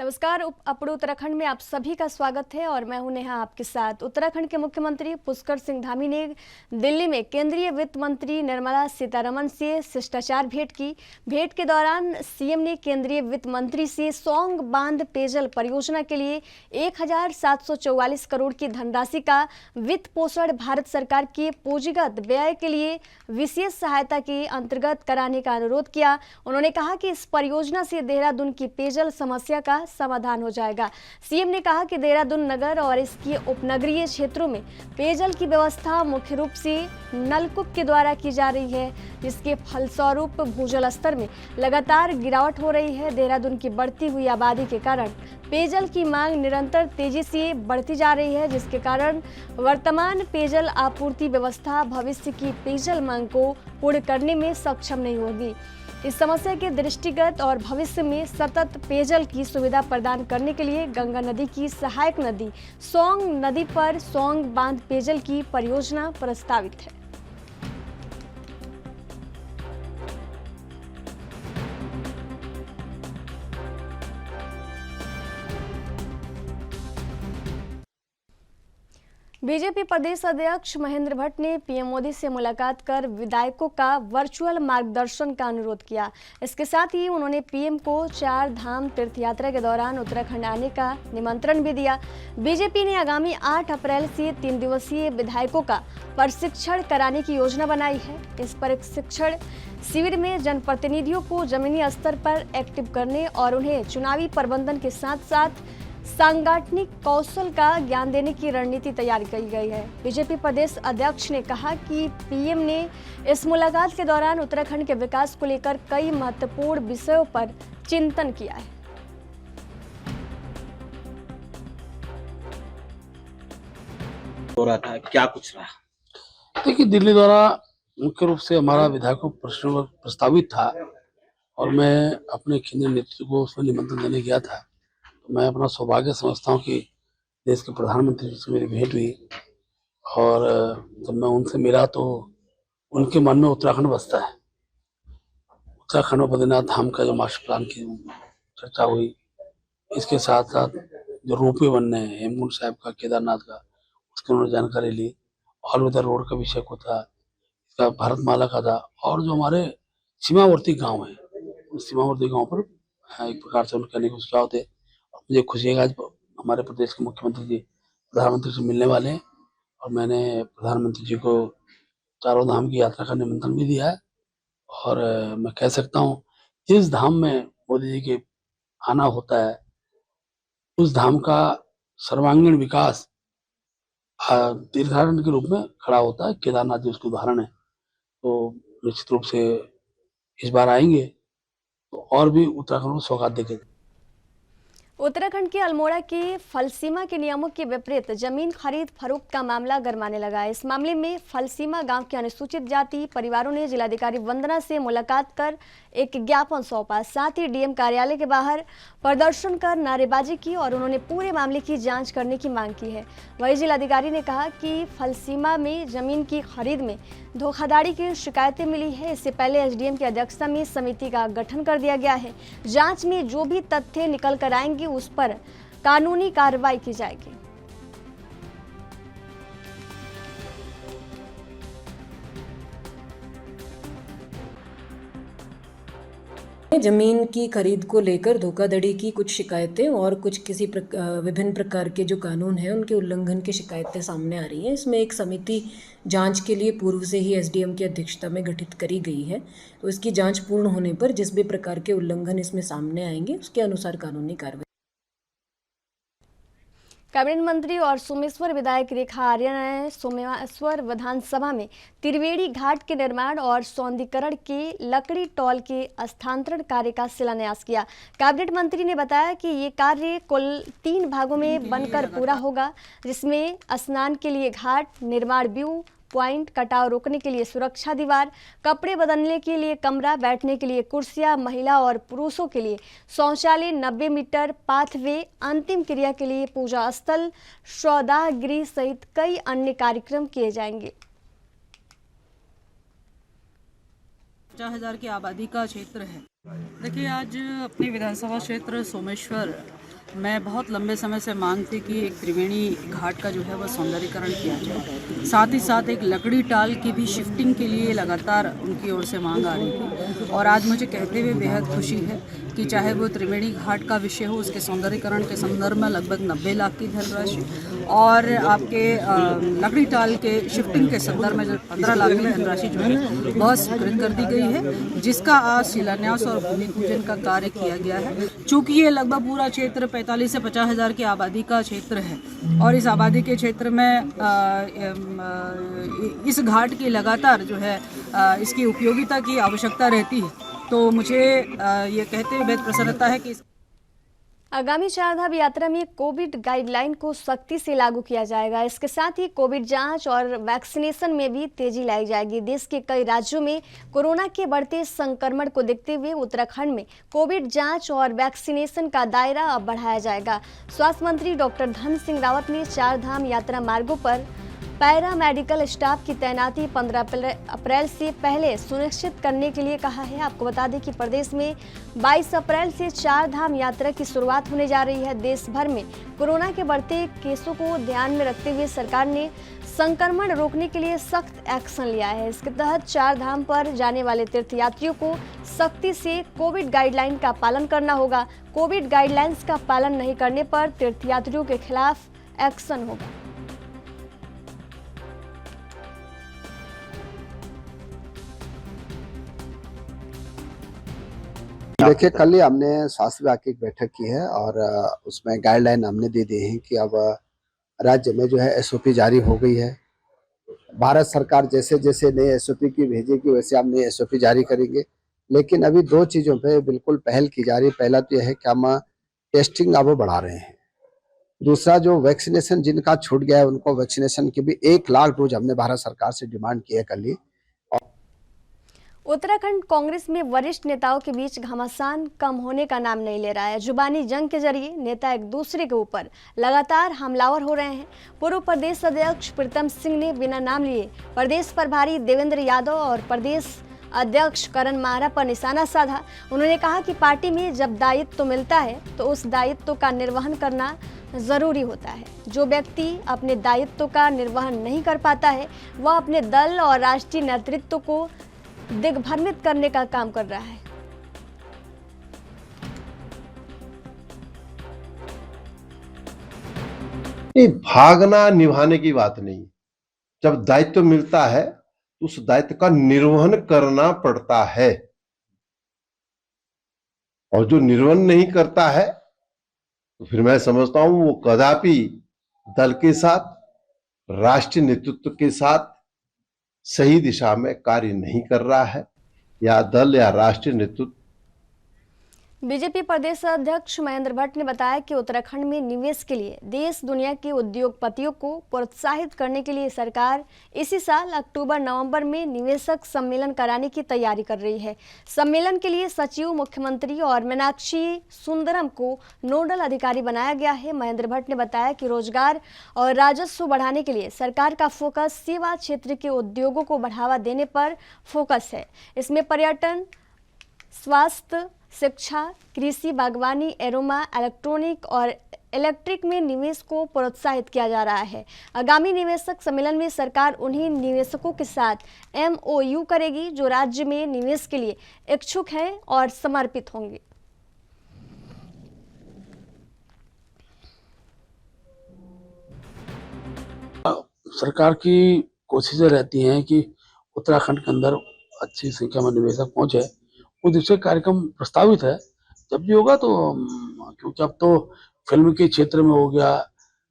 नमस्कार। अपने उत्तराखंड में आप सभी का स्वागत है और मैं हूं नेहा आपके साथ। उत्तराखंड के मुख्यमंत्री पुष्कर सिंह धामी ने दिल्ली में केंद्रीय वित्त मंत्री निर्मला सीतारमण से शिष्टाचार भेंट की। भेंट के दौरान सीएम ने केंद्रीय वित्त मंत्री से सौंग बांध पेयजल परियोजना के लिए 1744 करोड़ की धनराशि का वित्त पोषण भारत सरकार के पूंजीगत व्यय के लिए विशेष सहायता के अंतर्गत कराने का अनुरोध किया। उन्होंने कहा कि इस परियोजना से देहरादून की पेयजल समस्या का समाधान हो जाएगा। सीएम ने कहा कि देहरादून नगर और इसके उपनगरीय क्षेत्रों में पेयजल की व्यवस्था मुख्य रूप से नलकूप के द्वारा की जा रही है, जिसके फलस्वरूप भूजल स्तर में लगातार गिरावट हो रही है। देहरादून की बढ़ती हुई आबादी के कारण पेयजल की मांग निरंतर तेजी से बढ़ती जा रही है, जिसके कारण वर्तमान पेयजल आपूर्ति व्यवस्था भविष्य की पेयजल मांग को पूर्ण करने में सक्षम नहीं होगी। इस समस्या के दृष्टिगत और भविष्य में सतत पेयजल की सुविधा प्रदान करने के लिए गंगा नदी की सहायक नदी सौंग नदी पर सौंग बांध पेयजल की परियोजना प्रस्तावित है। बीजेपी प्रदेश अध्यक्ष महेंद्र भट्ट ने पीएम मोदी से मुलाकात कर विधायकों का वर्चुअल मार्गदर्शन का अनुरोध किया। इसके साथ ही उन्होंने पीएम को 4 धाम तीर्थ यात्रा के दौरान उत्तराखंड आने का निमंत्रण भी दिया। बीजेपी ने आगामी 8 अप्रैल से 3 दिवसीय विधायकों का प्रशिक्षण कराने की योजना बनाई है। इस प्रशिक्षण शिविर में जनप्रतिनिधियों को जमीनी स्तर पर एक्टिव करने और उन्हें चुनावी प्रबंधन के साथ साथ सांगठनिक कौशल का ज्ञान देने की रणनीति तैयार की गई है। बीजेपी प्रदेश अध्यक्ष ने कहा कि पीएम ने इस मुलाकात के दौरान उत्तराखंड के विकास को लेकर कई महत्वपूर्ण विषयों पर चिंतन किया है। दौरा था, क्या कुछ रहा? देखिए, दिल्ली दौरा मुख्य रूप से हमारा विधायकों प्रश्न प्रस्तावित था और मैं अपने केंद्रीय नेतृत्व को उसमें निमंत्रण देने गया था। तो मैं अपना सौभाग्य समझता हूँ कि देश के प्रधानमंत्री जी से मेरी भेंट हुई और जब मैं उनसे मिला तो उनके मन में उत्तराखंड बसता है। उत्तराखंड में बद्रीनाथ धाम का जो मास्टर प्लान की चर्चा हुई, इसके साथ साथ जो रोपवे बनने हैं हेमकुंड साहिब का, केदारनाथ का, उसकी उन्होंने जानकारी ली। ऑल वेदर रोड का विषय को था, इसका भारतमाला का था और जो हमारे सीमावर्ती गांव हैं उन सीमावर्ती गांव पर एक प्रकार से उनके अनेक सुझाव थे। और मुझे खुशी है कि आज हमारे प्रदेश के मुख्यमंत्री जी प्रधानमंत्री से मिलने वाले हैं और मैंने प्रधानमंत्री जी को 4 धाम की यात्रा का निमंत्रण भी दिया है। और मैं कह सकता हूँ जिस धाम में मोदी जी के आना होता है उस धाम का सर्वांगीण विकास तीर्थाटन के रूप में खड़ा होता है। केदारनाथ जी उसके उदाहरण है। तो निश्चित रूप से इस बार आएंगे तो और भी उत्तराखंड को सौगात देंगे। उत्तराखंड के अल्मोड़ा के फलसीमा के नियमों के विपरीत जमीन खरीद फरोख्त का मामला गरमाने लगा है। इस मामले में फलसीमा गांव के अनुसूचित जाति परिवारों ने जिलाधिकारी वंदना से मुलाकात कर एक ज्ञापन सौंपा। साथ ही डीएम कार्यालय के बाहर प्रदर्शन कर नारेबाजी की और उन्होंने पूरे मामले की जांच करने की मांग की है। वहीं जिलाधिकारी ने कहा कि फलसीमा में जमीन की खरीद में धोखाधड़ी की शिकायतें मिली है। इससे पहले एसडीएम की अध्यक्षता में समिति का गठन कर दिया गया है। जांच में जो भी तथ्य निकल कर आएंगे उस पर कानूनी कार्रवाई की जाएगी। जमीन की खरीद को लेकर धोखाधड़ी की कुछ शिकायतें और कुछ विभिन्न प्रकार के जो कानून हैं उनके उल्लंघन की शिकायतें सामने आ रही हैं। इसमें एक समिति जांच के लिए पूर्व से ही एसडीएम की अध्यक्षता में गठित करी गई है। तो इसकी जांच पूर्ण होने पर जिस भी प्रकार के उल्लंघन इसमें सामने आएंगे उसके अनुसार कानूनी कार्रवाई। कैबिनेट मंत्री और सोमेश्वर विधायक रेखा आर्या ने सोमेश्वर विधानसभा में त्रिवेणी घाट के निर्माण और सौंदर्यीकरण के लकड़ी टॉल के स्थानांतरण कार्य का शिलान्यास किया। कैबिनेट मंत्री ने बताया कि ये कार्य कुल 3 भागों में बनकर पूरा होगा, जिसमें स्नान के लिए घाट, निर्माण व्यू पॉइंट, कटाव रोकने के लिए सुरक्षा दीवार, कपड़े बदलने के लिए कमरा, बैठने के लिए कुर्सियां, महिला और पुरुषों के लिए शौचालय, 90 मीटर पाथवे, अंतिम क्रिया के लिए पूजा स्थल, सौदाह गृह सहित कई अन्य कार्यक्रम किए जाएंगे। 50,000 की आबादी का क्षेत्र है। देखिए, आज अपने विधानसभा क्षेत्र सोमेश्वर मैं बहुत लंबे समय से मांग थी कि एक त्रिवेणी घाट का जो है वह सौंदर्यीकरण किया जाए। साथ ही साथ एक लकड़ी टाल की भी शिफ्टिंग के लिए लगातार उनकी ओर से मांग आ रही थी और आज मुझे कहते हुए बेहद खुशी है कि चाहे वो त्रिवेणी घाट का विषय हो, उसके सौंदर्यीकरण के संदर्भ में लगभग 90 लाख की धनराशि और आपके लकड़ी टाल के शिफ्टिंग के संदर्भ में जो 15 लाख की धनराशि जो है वह स्वीकृत कर दी गई है, जिसका आज शिलान्यास और भूमि पूजन का कार्य किया गया है। चूँकि ये लगभग पूरा क्षेत्र 45 से 50 हज़ार की आबादी का क्षेत्र है और इस आबादी के क्षेत्र में इस घाट की लगातार जो है इसकी उपयोगिता की आवश्यकता रहती है, तो मुझे ये कहते हुए बेहद प्रसन्नता है कि आगामी चारधाम यात्रा में कोविड गाइडलाइन को सख्ती से लागू किया जाएगा। इसके साथ ही कोविड जांच और वैक्सीनेशन में भी तेजी लाई जाएगी। देश के कई राज्यों में कोरोना के बढ़ते संक्रमण को देखते हुए उत्तराखंड में कोविड जांच और वैक्सीनेशन का दायरा अब बढ़ाया जाएगा। स्वास्थ्य मंत्री डॉक्टर धन सिंह रावत ने चारधाम यात्रा मार्गों पर पैरा मेडिकल स्टाफ की तैनाती 15 अप्रैल से पहले सुनिश्चित करने के लिए कहा है। आपको बता दें कि प्रदेश में 22 अप्रैल से चारधाम यात्रा की शुरुआत होने जा रही है। देश भर में कोरोना के बढ़ते केसों को ध्यान में रखते हुए सरकार ने संक्रमण रोकने के लिए सख्त एक्शन लिया है। इसके तहत चारधाम पर जाने वाले तीर्थयात्रियों को सख्ती से कोविड गाइडलाइन का पालन करना होगा। कोविड गाइडलाइंस का पालन नहीं करने पर तीर्थयात्रियों के खिलाफ एक्शन होगा। देखिए, कल ही हमने स्वास्थ्य विभाग की एक बैठक की है और उसमें गाइडलाइन हमने दे दी है कि अब राज्य में जो है एसओपी जारी हो गई है। भारत सरकार जैसे जैसे नए एसओपी की भेजेगी वैसे हम नए एसओपी जारी करेंगे, लेकिन अभी दो चीज़ों पे बिल्कुल पहल की जा रही है। पहला तो यह है कि हम टेस्टिंग अब बढ़ा रहे हैं। दूसरा, जो वैक्सीनेशन जिनका छूट गया है उनको वैक्सीनेशन की भी 1 लाख डोज हमने भारत सरकार से डिमांड की है कल ही। उत्तराखंड कांग्रेस में वरिष्ठ नेताओं के बीच घमासान कम होने का नाम नहीं ले रहा है। जुबानी जंग के जरिए नेता एक दूसरे के ऊपर लगातार हमलावर हो रहे हैं। पूर्व प्रदेश अध्यक्ष प्रीतम सिंह ने बिना नाम लिए प्रदेश प्रभारी देवेंद्र यादव और प्रदेश अध्यक्ष करण माहरा पर निशाना साधा। उन्होंने कहा कि पार्टी में जब दायित्व मिलता है तो उस दायित्व का निर्वहन करना जरूरी होता है। जो व्यक्ति अपने दायित्व का निर्वहन नहीं कर पाता है वह अपने दल और राष्ट्रीय नेतृत्व को दिग्भ्रमित करने का काम कर रहा है। नहीं, भागना निभाने की बात नहीं। जब दायित्व मिलता है तो उस दायित्व का निर्वहन करना पड़ता है और जो निर्वहन नहीं करता है तो फिर मैं समझता हूं वो कदापि दल के साथ, राष्ट्रीय नेतृत्व के साथ सही दिशा में कार्य नहीं कर रहा है, या दल या राष्ट्रीय नेतृत्व। बीजेपी प्रदेश अध्यक्ष महेंद्र भट्ट ने बताया कि उत्तराखंड में निवेश के लिए देश दुनिया के उद्योगपतियों को प्रोत्साहित करने के लिए सरकार इसी साल अक्टूबर-नवंबर में निवेशक सम्मेलन कराने की तैयारी कर रही है। सम्मेलन के लिए सचिव, मुख्यमंत्री और मीनाक्षी सुंदरम को नोडल अधिकारी बनाया गया है। महेंद्र भट्ट ने बताया कि रोजगार और राजस्व बढ़ाने के लिए सरकार का फोकस सेवा क्षेत्र के उद्योगों को बढ़ावा देने पर फोकस है। इसमें पर्यटन, स्वास्थ्य, शिक्षा, कृषि, बागवानी, एरोमा, इलेक्ट्रॉनिक और इलेक्ट्रिक में निवेश को प्रोत्साहित किया जा रहा है। आगामी निवेशक सम्मेलन में सरकार उन्हीं निवेशकों के साथ MOU करेगी जो राज्य में निवेश के लिए इच्छुक हैं और समर्पित होंगे। सरकार की कोशिशें रहती हैं कि उत्तराखंड के अंदर अच्छी संख्या में निवेशक पहुंचे। वो दूसरे कार्यक्रम प्रस्तावित है, जब भी होगा तो क्योंकि अब तो फिल्म के क्षेत्र में हो गया,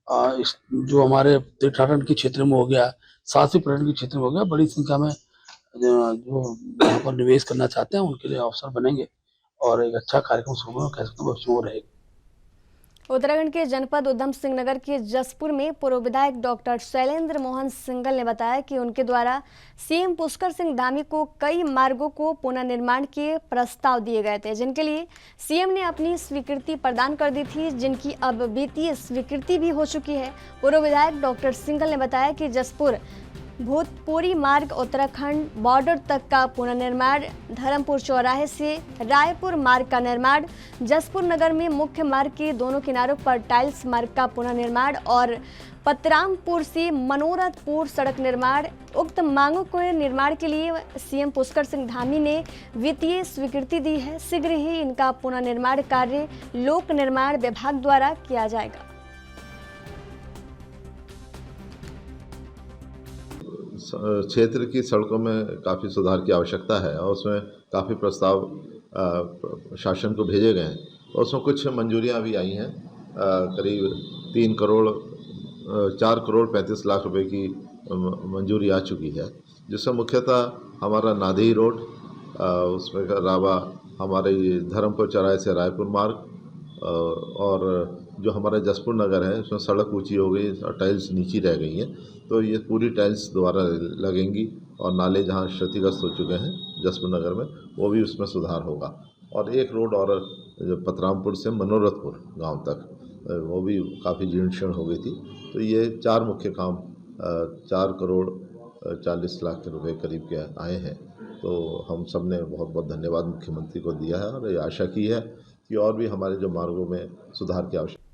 जो हमारे तीर्थाटन के क्षेत्र में हो गया, साहसिक पर्यटन के क्षेत्र में हो गया, बड़ी संख्या में जो यहाँ पर निवेश करना चाहते हैं उनके लिए अवसर बनेंगे और एक अच्छा कार्यक्रम शुरू कह सकते भविष्य में रहेगा। उत्तराखंड के जनपद उधम सिंह नगर के जसपुर में पूर्व विधायक डॉक्टर शैलेंद्र मोहन सिंगल ने बताया कि उनके द्वारा सीएम पुष्कर सिंह धामी को कई मार्गों को पुनर्निर्माण के प्रस्ताव दिए गए थे, जिनके लिए सीएम ने अपनी स्वीकृति प्रदान कर दी थी, जिनकी अब वित्तीय स्वीकृति भी हो चुकी है। पूर्व विधायक डॉक्टर सिंगल ने बताया कि जसपुर भूतपूरी मार्ग उत्तराखंड बॉर्डर तक का पुनर्निर्माण, धर्मपुर चौराहे से रायपुर मार्ग का निर्माण, जसपुर नगर में मुख्य मार्ग के दोनों किनारों पर टाइल्स मार्ग का पुनर्निर्माण और पतरामपुर से मनोरथपुर सड़क निर्माण। उक्त मांगों के निर्माण के लिए सीएम पुष्कर सिंह धामी ने वित्तीय स्वीकृति दी है। शीघ्र ही इनका पुनर्निर्माण कार्य लोक निर्माण विभाग द्वारा किया जाएगा। क्षेत्र की सड़कों में काफ़ी सुधार की आवश्यकता है और उसमें काफ़ी प्रस्ताव शासन को भेजे गए हैं और उसमें कुछ मंजूरियां भी आई हैं। करीब 4 करोड़ 35 लाख रुपए की मंजूरी आ चुकी है, जिसमें मुख्यतः हमारा नादेही रोड, उसमें के अलावा हमारे धर्मपुर चौराहे से रायपुर मार्ग और जो हमारा जसपुर नगर है उसमें सड़क ऊंची हो गई और टाइल्स नीची रह गई हैं, तो ये पूरी टाइल्स दोबारा लगेंगी और नाले जहाँ क्षतिग्रस्त हो चुके हैं जसपुर नगर में वो भी उसमें सुधार होगा। और एक रोड और जो पतरामपुर से मनोरथपुर गांव तक वो भी काफ़ी जीर्ण शीर्ण हो गई थी। तो ये 4 मुख्य काम 4 करोड़ 40 लाख रुपए करीब के आए हैं। तो हम सब ने बहुत बहुत धन्यवाद मुख्यमंत्री को दिया है और ये आशा की है कि और भी हमारे जो मार्गों में सुधार की आवश्यकता।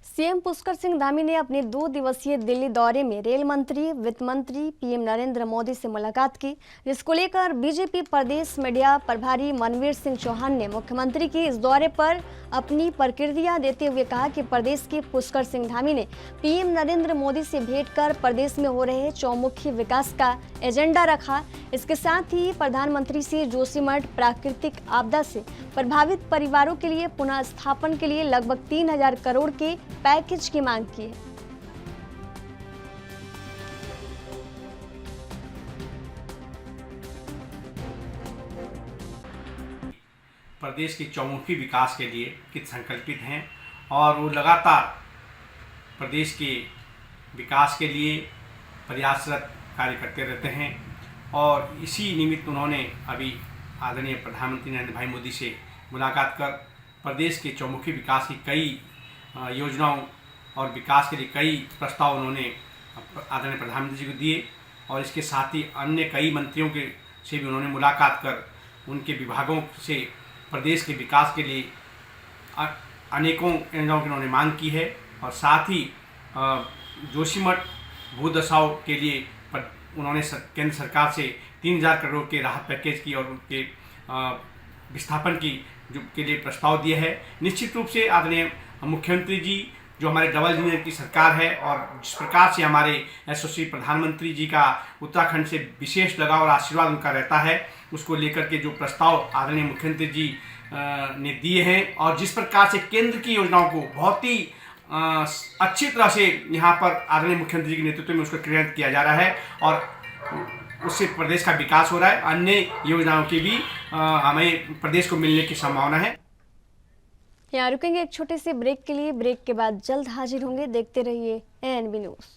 सीएम पुष्कर सिंह धामी ने अपने 2 दिवसीय दिल्ली दौरे में रेल मंत्री, वित्त मंत्री पीएम नरेंद्र मोदी से मुलाकात की, जिसको लेकर बीजेपी प्रदेश मीडिया प्रभारी मनवीर सिंह चौहान ने मुख्यमंत्री की इस दौरे पर अपनी प्रतिक्रिया देते हुए कहा कि प्रदेश के पुष्कर सिंह धामी ने पीएम नरेंद्र मोदी से भेंट कर प्रदेश में हो रहे चौमुखी विकास का एजेंडा रखा। इसके साथ ही प्रधानमंत्री से जोशीमठ प्राकृतिक आपदा से प्रभावित परिवारों के लिए पुनः स्थापन के लिए लगभग 3000 करोड़ के पैकेज की मांग की है। प्रदेश के चौमुखी विकास के लिए कित संकल्पित हैं और वो लगातार प्रदेश के विकास के लिए प्रयासरत कार्य करते रहते हैं। और इसी निमित्त उन्होंने अभी आदरणीय प्रधानमंत्री नरेंद्र भाई मोदी से मुलाकात कर प्रदेश के चौमुखी विकास की कई योजनाओं और विकास के लिए कई प्रस्ताव उन्होंने आदरणीय प्रधानमंत्री जी को दिए और इसके साथ ही अन्य कई मंत्रियों के से भी उन्होंने मुलाकात कर उनके विभागों से प्रदेश के विकास के लिए अनेकों योजनाओं की उन्होंने मांग की है। और साथ ही जोशीमठ भूदशाओं के लिए उन्होंने केंद्र सरकार से 3000 करोड़ के राहत पैकेज की और उनके विस्थापन की के लिए प्रस्ताव दिया है। निश्चित रूप से आदरणीय मुख्यमंत्री जी जो हमारे डबल इंजन की सरकार है और जिस प्रकार से हमारे यशस्वी प्रधानमंत्री जी का उत्तराखंड से विशेष लगाव और आशीर्वाद उनका रहता है, उसको लेकर के जो प्रस्ताव आदरणीय मुख्यमंत्री जी ने दिए हैं और जिस प्रकार से केंद्र की योजनाओं को बहुत ही अच्छी तरह से यहाँ पर आदरणीय मुख्यमंत्री जी के नेतृत्व में उसको क्रियान्वित किया जा रहा है और उससे प्रदेश का विकास हो रहा है। अन्य योजनाओं की भी हमें प्रदेश को मिलने की संभावना है। यहाँ रुकेंगे एक छोटे से ब्रेक के लिए। ब्रेक के बाद जल्द हाजिर होंगे। देखते रहिए एएनबी न्यूज़।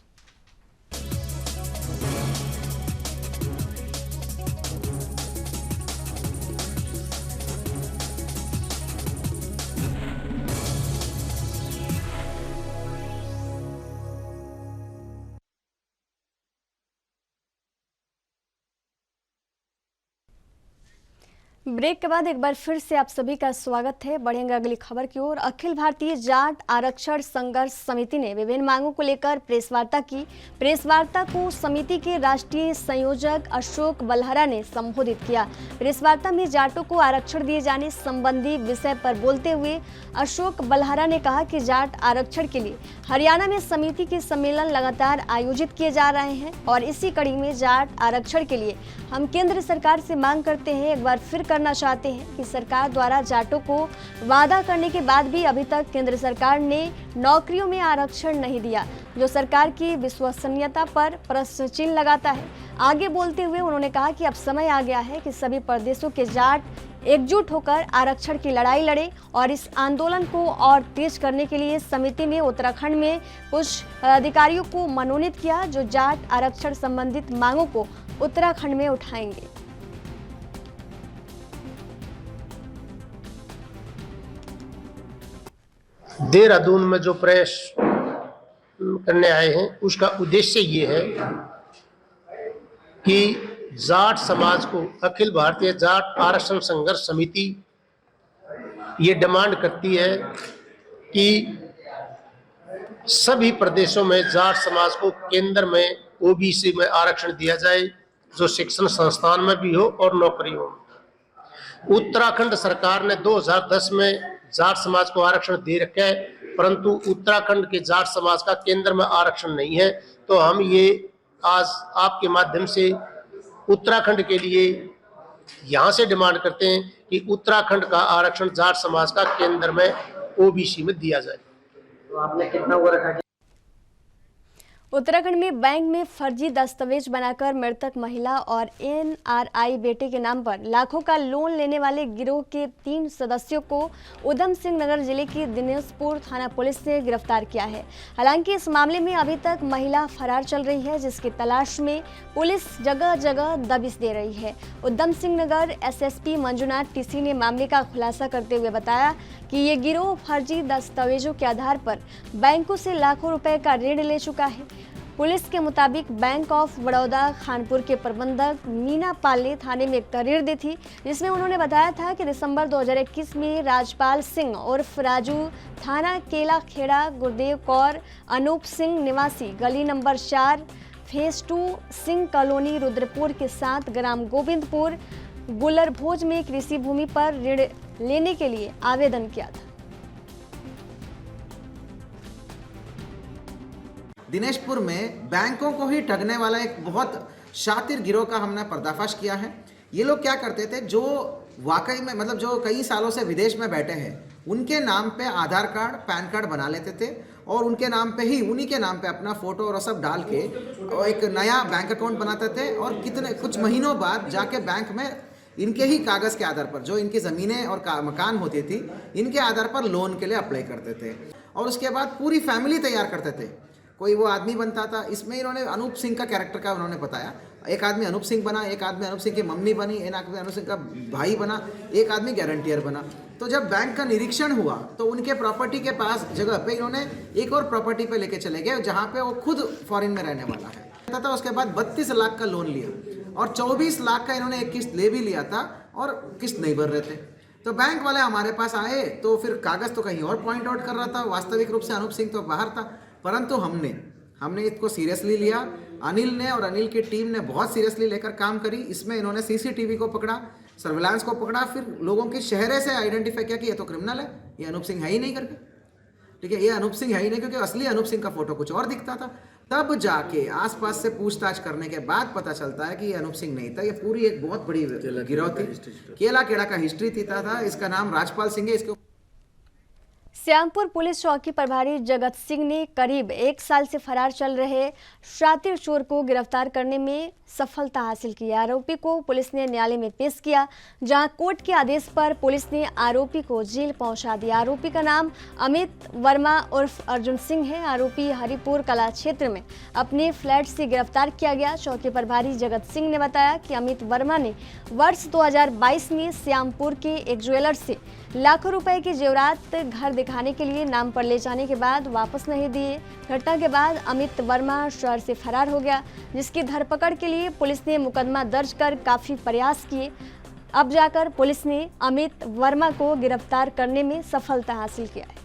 ब्रेक के बाद एक बार फिर से आप सभी का स्वागत है। बढ़ेंगे अगली खबर की ओर। अखिल भारतीय जाट आरक्षण संघर्ष समिति ने विभिन्न मांगों को लेकर प्रेस वार्ता की। प्रेस वार्ता को समिति के राष्ट्रीय संयोजक अशोक बलहरा ने संबोधित किया। प्रेस वार्ता में जाटों को आरक्षण दिए जाने संबंधी विषय पर बोलते हुए अशोक बलहरा ने कहा कि जाट आरक्षण के लिए हरियाणा में समिति के सम्मेलन लगातार आयोजित किए जा रहे हैं और इसी कड़ी में जाट आरक्षण के लिए हम केंद्र सरकार से मांग करते हैं, एक बार फिर करना चाहते हैं कि सरकार द्वारा जाटों को वादा करने के बाद भी अभी तक केंद्र सरकार ने नौकरियों में आरक्षण नहीं दिया, जो सरकार की विश्वसनीयता पर प्रश्न चिन्ह लगाता है। आगे बोलते हुए उन्होंने कहा कि अब समय आ गया है कि सभी प्रदेशों के जाट एकजुट होकर आरक्षण की लड़ाई लड़े और इस आंदोलन को और तेज करने के लिए समिति ने उत्तराखंड में कुछ अधिकारियों को मनोनीत किया, जो जाट आरक्षण संबंधित मांगों को उत्तराखंड में उठाएंगे। देहरादून में जो प्रेस करने आए हैं उसका उद्देश्य ये है कि जाट समाज को अखिल भारतीय जाट आरक्षण संघर्ष समिति ये डिमांड करती है कि सभी प्रदेशों में जाट समाज को केंद्र में ओबीसी में आरक्षण दिया जाए, जो शिक्षण संस्थान में भी हो और नौकरियों में। उत्तराखंड सरकार ने 2010 में जाट समाज को आरक्षण दे रखा है, परंतु उत्तराखंड के जाट समाज का केंद्र में आरक्षण नहीं है। तो हम ये आज आपके माध्यम से उत्तराखंड के लिए यहाँ से डिमांड करते हैं कि उत्तराखंड का आरक्षण जाट समाज का केंद्र में ओबीसी में दिया जाए। तो आपने कितना वो रखा? उत्तराखंड में बैंक में फर्जी दस्तावेज बनाकर मृतक महिला और एनआरआई बेटे के नाम पर लाखों का लोन लेने वाले गिरोह के 3 सदस्यों को उधम सिंह नगर जिले की दिनेशपुर थाना पुलिस ने गिरफ्तार किया है। हालांकि इस मामले में अभी तक महिला फरार चल रही है, जिसकी तलाश में पुलिस जगह जगह दबिश दे रही है। उधम सिंह नगर एसएसपी मंजुनाथ टीसी ने मामले का खुलासा करते हुए बताया कि ये गिरोह फर्जी दस्तावेजों के आधार पर बैंकों से लाखों रुपए का ऋण ले चुका है। पुलिस के मुताबिक बैंक ऑफ बड़ौदा खानपुर के प्रबंधक मीना पाल ने थाने में एक तहरीर दी थी, जिसमें उन्होंने बताया था कि दिसंबर 2021 में राजपाल सिंह उर्फ राजू थाना केला खेड़ा गुरुदेव कौर अनूप सिंह निवासी गली number 4 phase 2 Singh colony Rudrapur के साथ ग्राम गोविंदपुर गुलरभोज में कृषि भूमि पर ऋण लेने के लिए आवेदन किया था। दिनेशपुर में बैंकों को ही ठगने वाला एक बहुत शातिर गिरोह का हमने पर्दाफाश किया है। ये लोग क्या करते थे, जो वाकई में मतलब जो कई सालों से विदेश में बैठे हैं, उनके नाम पे आधार कार्ड पैन कार्ड बना लेते थे और उनके नाम पे ही उन्हीं के नाम पे अपना फोटो और सब डाल के और एक नया बैंक अकाउंट बनाते थे और कुछ महीनों बाद जाके बैंक में इनके ही कागज़ के आधार पर जो इनकी ज़मीनें और मकान होती थी, इनके आधार पर लोन के लिए अप्लाई करते थे और उसके बाद पूरी फैमिली तैयार करते थे। कोई वो आदमी बनता था, इसमें इन्होंने अनूप सिंह का कैरेक्टर का उन्होंने बताया। एक आदमी अनूप सिंह बना, एक आदमी अनूप सिंह की मम्मी बनी, एक आदमी अनूप सिंह का भाई बना, एक आदमी गारंटियर बना। तो जब बैंक का निरीक्षण हुआ तो उनके प्रॉपर्टी के पास जगह पे इन्होंने एक और प्रॉपर्टी पे लेके चले गए जहाँ पे वो खुद फॉरेन में रहने वाला है था। उसके बाद 32 लाख का लोन लिया और 24 लाख का इन्होंने एक किस्त ले भी लिया था और किस्त नहीं भर रहे थे। तो बैंक वाले हमारे पास आए तो फिर कागज़ तो कहीं और पॉइंट आउट कर रहा था, वास्तविक रूप से अनूप सिंह तो बाहर था। परंतु हमने इसको सीरियसली लिया। अनिल ने और अनिल की टीम ने बहुत सीरियसली लेकर काम करी। इसमें इन्होंने सीसीटीवी को पकड़ा, सर्विलांस को पकड़ा, फिर लोगों के चेहरे से आइडेंटिफाई किया कि ये तो क्रिमिनल है, ये अनूप सिंह है ही नहीं करके। ठीक है, ये अनूप सिंह है ही नहीं, क्योंकि असली अनूप सिंह का फोटो कुछ और दिखता था। तब जाके आसपास से पूछताछ करने के बाद पता चलता है कि ये अनूप सिंह नहीं था, ये पूरी एक बहुत बड़ी गिरोह थी। केला केड़ा का हिस्ट्री था। इसका नाम राजपाल सिंह है। इसके श्यामपुर पुलिस चौकी प्रभारी जगत सिंह ने करीब 1 साल से फरार चल रहे शातिर चोर को गिरफ्तार करने में सफलता हासिल की। आरोपी को पुलिस ने न्यायालय में पेश किया, जहां कोर्ट के आदेश पर पुलिस ने आरोपी को जेल पहुंचा दिया। आरोपी का नाम अमित वर्मा उर्फ अर्जुन सिंह है। आरोपी हरिपुर कला क्षेत्र में अपने फ्लैट से गिरफ्तार किया गया। चौकी प्रभारी जगत सिंह ने बताया कि अमित वर्मा ने वर्ष 2022 में श्यामपुर के एक ज्वेलर से लाखों रुपए के जेवरात घर दिखाने के लिए नाम पर ले जाने के बाद वापस नहीं दिए। घटना के बाद अमित वर्मा शहर से फरार हो गया, जिसकी धरपकड़ के लिए पुलिस ने मुकदमा दर्ज कर काफी प्रयास किए। अब जाकर पुलिस ने अमित वर्मा को गिरफ्तार करने में सफलता हासिल किया है।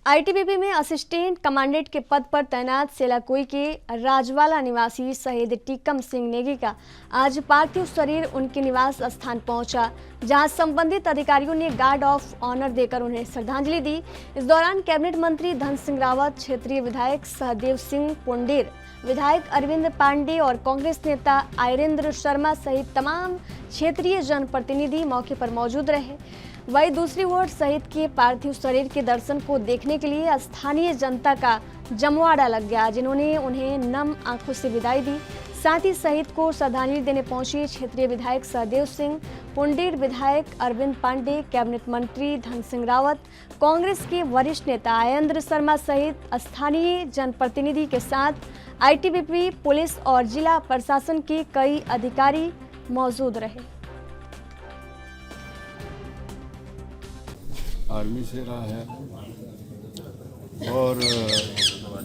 आईटीबीपी में असिस्टेंट कमांडेंट के पद पर तैनात सेलाकोई के राजवाला निवासी शहीद टीकम सिंह नेगी का आज पार्थिव शरीर उनके निवास स्थान पहुंचा, जहां संबंधित अधिकारियों ने गार्ड ऑफ ऑनर देकर उन्हें श्रद्धांजलि दी। इस दौरान कैबिनेट मंत्री धन सिंह रावत, क्षेत्रीय विधायक सहदेव सिंह पुंडेर, विधायक अरविंद पांडे और कांग्रेस नेता आयरेंद्र शर्मा सहित तमाम क्षेत्रीय जनप्रतिनिधि मौके पर मौजूद रहे। वहीं दूसरी ओर शहीद के पार्थिव शरीर के दर्शन को देखने के लिए स्थानीय जनता का जमवाड़ा लग गया, जिन्होंने उन्हें नम आंखों से विदाई दी। साथ ही शहीद को श्रद्धांजलि देने पहुंचे क्षेत्रीय विधायक सहदेव सिंह पुंडेर, विधायक अरविंद पांडे, कैबिनेट मंत्री धन सिंह रावत, कांग्रेस के वरिष्ठ नेता आयेंद्र शर्मा सहित स्थानीय जनप्रतिनिधि के साथ आईटीबीपी, पुलिस और जिला प्रशासन के कई अधिकारी मौजूद रहे। आर्मी से रहा है, और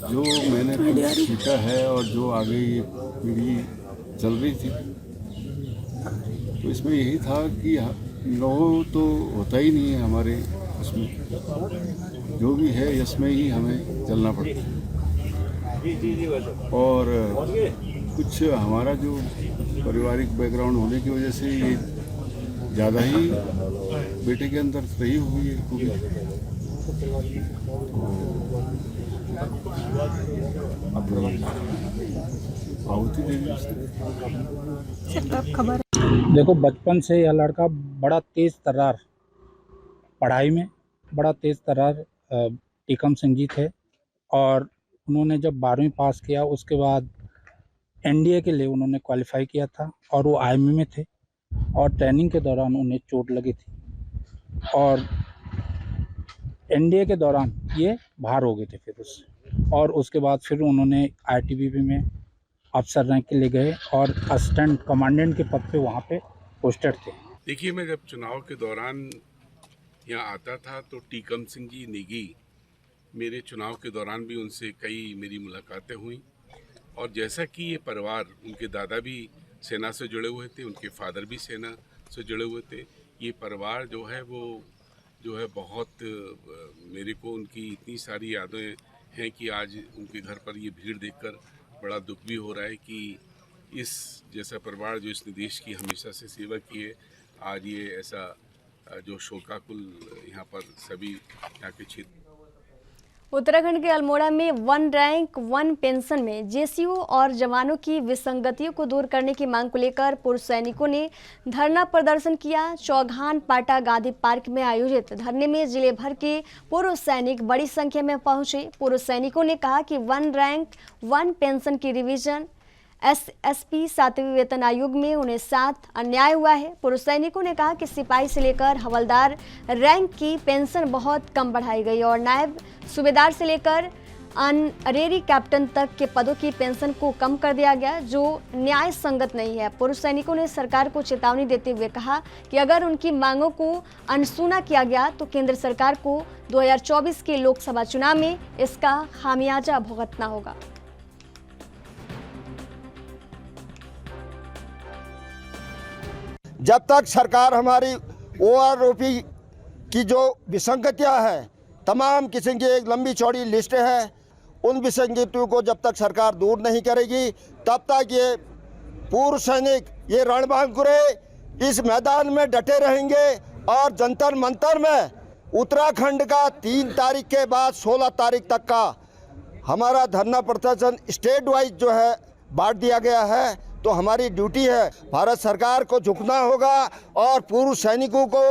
जो मैंने सीखा है और जो आगे ये पीढ़ी चल रही थी, तो इसमें यही था कि लोगों तो होता ही नहीं है हमारे उसमें, जो भी है इसमें ही हमें चलना पड़ता है। और कुछ हमारा जो पारिवारिक बैकग्राउंड होने की वजह से ये ज़्यादा ही बेटे के अंदर सही हुई है खूबी। देखो, बचपन से यह लड़का बड़ा तेज़ तर्रार पढ़ाई में, बड़ा तेज़ तर्रार टीकम सिंह जी थे। और उन्होंने जब 12वीं पास किया उसके बाद एनडीए के लिए उन्होंने क्वालिफाई किया था और वो आर्मी में थे। और ट्रेनिंग के दौरान उन्हें चोट लगी थी और एनडीए के दौरान ये बाहर हो गए थे फिर उससे। और उसके बाद फिर उन्होंने आईटीबीपी में अफसर रैंक के लिए गए और असिस्टेंट कमांडेंट के पद पे वहाँ पे पोस्टेड थे। देखिए, मैं जब चुनाव के दौरान यहाँ आता था तो टीकम सिंह जी नेगी, मेरे चुनाव के दौरान भी उनसे कई मेरी मुलाकातें हुई। और जैसा कि ये परिवार, उनके दादा भी सेना से जुड़े हुए थे, उनके फादर भी सेना से जुड़े हुए थे, ये परिवार जो है वो जो है बहुत मेरे को उनकी इतनी सारी यादें हैं कि आज उनके घर पर ये भीड़ देखकर बड़ा दुख भी हो रहा है कि इस जैसा परिवार जो इसने देश की हमेशा से सेवा की है, आज ये ऐसा जो शोकाकुल यहाँ पर सभी यहाँ के क्षेत्र। उत्तराखंड के अल्मोड़ा में 1 रैंक 1 पेंशन में जेसीओ और जवानों की विसंगतियों को दूर करने की मांग को लेकर पूर्व सैनिकों ने धरना प्रदर्शन किया। चौघान पाटा गांधी पार्क में आयोजित धरने में जिले भर के पूर्व सैनिक बड़ी संख्या में पहुंचे। पूर्व सैनिकों ने कहा कि 1 रैंक 1 पेंशन की रिवीजन एसएसपी 7वें वेतन आयोग में उन्हें 7 अन्याय हुआ है। पूर्व सैनिकों ने कहा कि सिपाही से लेकर हवलदार रैंक की पेंशन बहुत कम बढ़ाई गई और नायब सूबेदार से लेकर ऑनरेरी कैप्टन तक के पदों की पेंशन को कम कर दिया गया, जो न्याय संगत नहीं है। पूर्व सैनिकों ने सरकार को चेतावनी देते हुए कहा कि अगर उनकी मांगों को अनसुना किया गया तो केंद्र सरकार को 2024 के लोकसभा चुनाव में इसका खामियाजा भुगतना होगा। जब तक सरकार हमारी ओआरओपी की जो विसंगतियां हैं, तमाम किस्म की एक लंबी चौड़ी लिस्ट है, उन विसंगतियों को जब तक सरकार दूर नहीं करेगी तब तक ये पूर्व सैनिक, ये रणबांकुरे इस मैदान में डटे रहेंगे। और जंतर मंतर में उत्तराखंड का 3 तारीख के बाद 16 तारीख तक का हमारा धरना प्रदर्शन स्टेट वाइज जो है बांट दिया गया है। तो हमारी ड्यूटी है, भारत सरकार को झुकना होगा और पूर्व सैनिकों को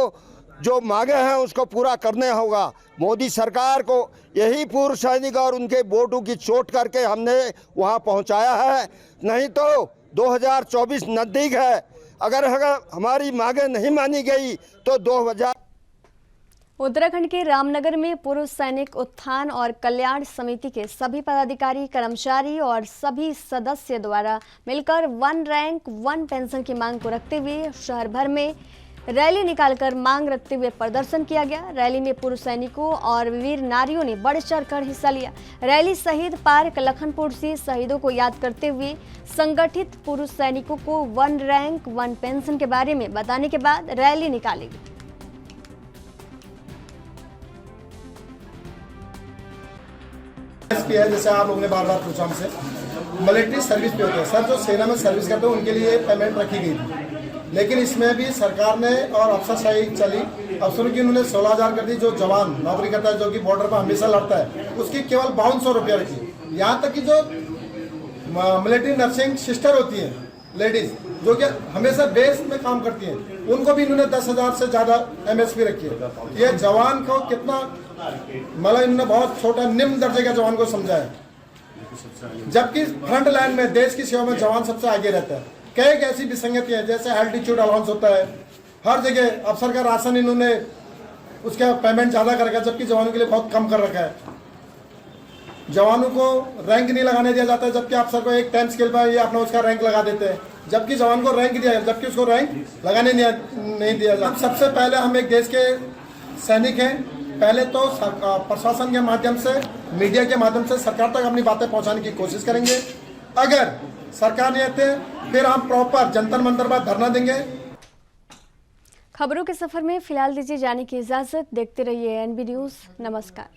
जो मांगे हैं उसको पूरा करने होगा। मोदी सरकार को यही पूर्व सैनिक और उनके वोटों की चोट करके हमने वहां पहुंचाया है, नहीं तो 2024 नज़दीक है। अगर हमारी मांगे नहीं मानी गई तो 2000। उत्तराखंड के रामनगर में पूर्व सैनिक उत्थान और कल्याण समिति के सभी पदाधिकारी, कर्मचारी और सभी सदस्य द्वारा मिलकर 1 रैंक 1 पेंशन की मांग को रखते हुए शहर भर में रैली निकालकर मांग रखते हुए प्रदर्शन किया गया। रैली में पूर्व सैनिकों और वीर नारियों ने बढ़ चढ़कर हिस्सा लिया। रैली शहीद पार्क लखनपुर से शहीदों को याद करते हुए संगठित पूर्व सैनिकों को 1 रैंक 1 पेंशन के बारे में बताने के बाद रैली निकाली गई। है, जैसे आप लोगों ने बार बार पूछा हमसे, मिलिट्री सर्विस पे होते हैं सर, जो सेना में सर्विस करते हैं उनके लिए पेमेंट रखी गई थी, लेकिन इसमें भी सरकार ने और अफसरशाही चली, अफसरों की उन्होंने 16,000 कर दी। जो जवान नौकरी करता है, जो कि बॉर्डर पर हमेशा लड़ता है, उसकी केवल 5200 रुपया रखी। यहाँ तक कि जो मिलिट्री नर्सिंग सिस्टर होती है लेडीज, जो कि हमेशा बेस में काम करती हैं, उनको भी इन्होंने 10,000 से ज़्यादा MSP रखी है। ये जवान को कितना मतलब इन्होंने बहुत छोटा निम्न दर्जे का जवान को समझा है, जबकि फ्रंट लाइन में देश की सेवा में जवान सबसे आगे रहता है। कई ऐसी विसंगतियां हैं, जैसे एल्टीट्यूड अलाउंस होता है, हर जगह अफसर का राशन इन्होंने उसका पेमेंट ज़्यादा कर रखा है, जबकि जवानों के लिए बहुत कम कर रखा है। जवानों को रैंक नहीं लगाने दिया जाता है, जबकि अफसर को एक 10 स्केल पर ये अपना उसका रैंक लगा देते हैं, जबकि जवान को रैंक दिया, जबकि उसको रैंक लगाने नहीं दिया जाता। सबसे पहले हम एक देश के सैनिक हैं, पहले तो प्रशासन के माध्यम से, मीडिया के माध्यम से सरकार तक अपनी बातें पहुंचाने की कोशिश करेंगे। अगर सरकार नहीं आते फिर हम प्रॉपर जंतर मंतर पर धरना देंगे। खबरों के सफर में फिलहाल दीजिए जाने की इजाजत। देखते रहिए एनबी न्यूज़। नमस्कार।